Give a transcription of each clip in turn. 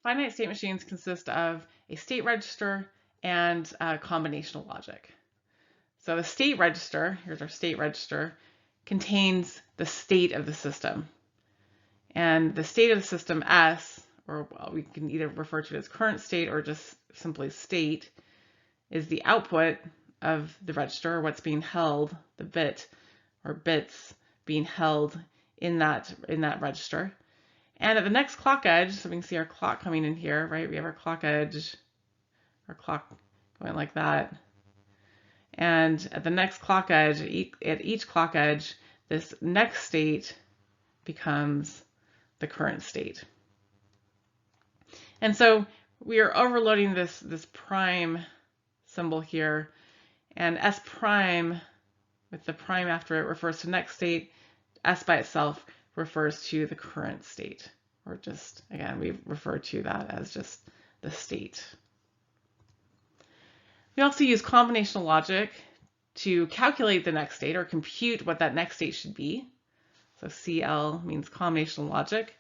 finite state machines consist of a state register and combinational logic. So the state register, here's our state register, contains the state of the system. And the state of the system S, or well, we can either refer to it as current state or just simply state, is the output of the register, or what's being held, the bit or bits being held in that register. And at the next clock edge, so we can see our clock coming in here, right? We have our clock edge, our clock going like that. And at the next clock edge, at each clock edge, this next state becomes the current state. And so we are overloading this prime symbol here, and S prime with the prime after it refers to next state. S by itself refers to the current state, or just, again, we refer to that as just the state. We also use combinational logic to calculate the next state or compute what that next state should be. So CL means combinational logic.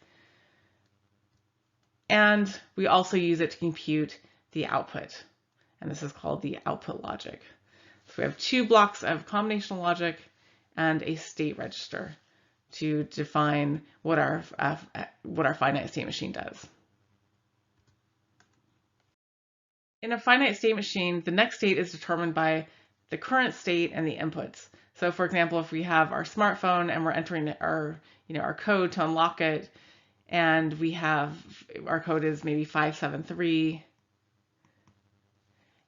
And we also use it to compute the output. And this is called the output logic. So we have two blocks of combinational logic and a state register to define what our finite state machine does. In a finite state machine, the next state is determined by the current state and the inputs. So for example, if we have our smartphone and we're entering our code to unlock it, and we have our code is maybe 573,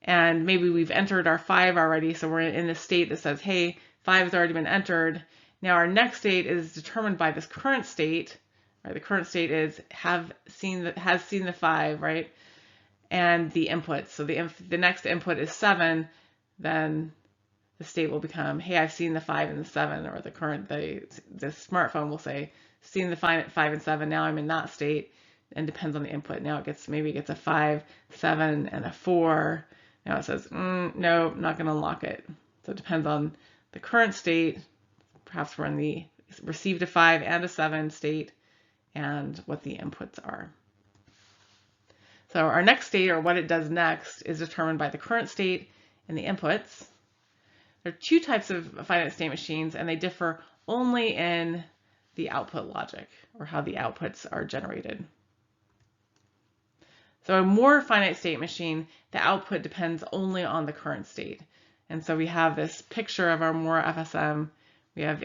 and maybe we've entered our 5 already, so we're in this state that says, hey, 5 has already been entered. Now our next state is determined by this current state, right? The current state is has seen the 5, right? And the input. So the next input is 7, then the state will become, hey, I've seen the 5 and the 7, or the smartphone will say, seen the 5 and 7, now I'm in that state, and depends on the input. Now maybe it gets a 5, 7, and a 4. Now it says, no, I'm not going to unlock it. So it depends on the current state, perhaps we're in the received a 5 and a 7 state, and what the inputs are. So our next state, or what it does next, is determined by the current state and the inputs. There are two types of finite state machines, and they differ only in the output logic, or how the outputs are generated. So a more finite state machine, the output depends only on the current state. And so we have this picture of our Moore FSM. We have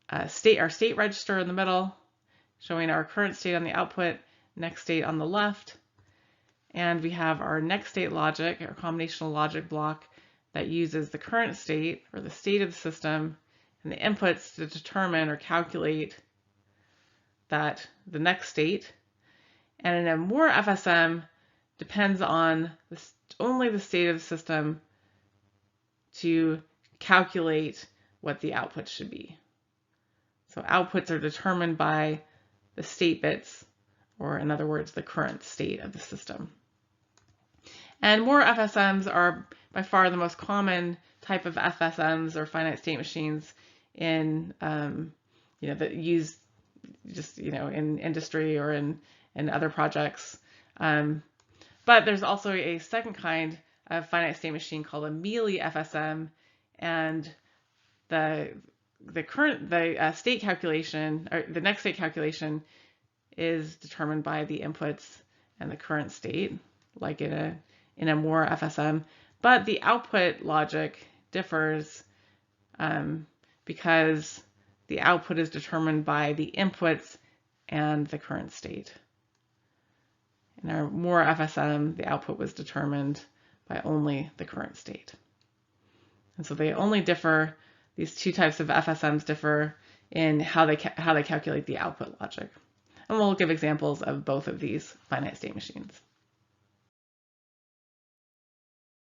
our state register in the middle, showing our current state on the output, next state on the left. And we have our next state logic, our combinational logic block, that uses the current state, or the state of the system, and the inputs to determine or calculate the next state. And in a Moore FSM, depends on only the state of the system to calculate what the output should be. So outputs are determined by the state bits, or in other words, the current state of the system. And Moore FSMs are by far the most common type of FSMs, or finite state machines, in that use just in industry or in other projects. But there's also a second kind of finite state machine called a Mealy FSM, and the state calculation, or the next state calculation, is determined by the inputs and the current state, like in a Moore FSM. But the output logic differs because the output is determined by the inputs and the current state. In our Moore FSM, the output was determined by only the current state. And so they only differ, these two types of FSMs differ in how they calculate the output logic. And we'll give examples of both of these finite state machines.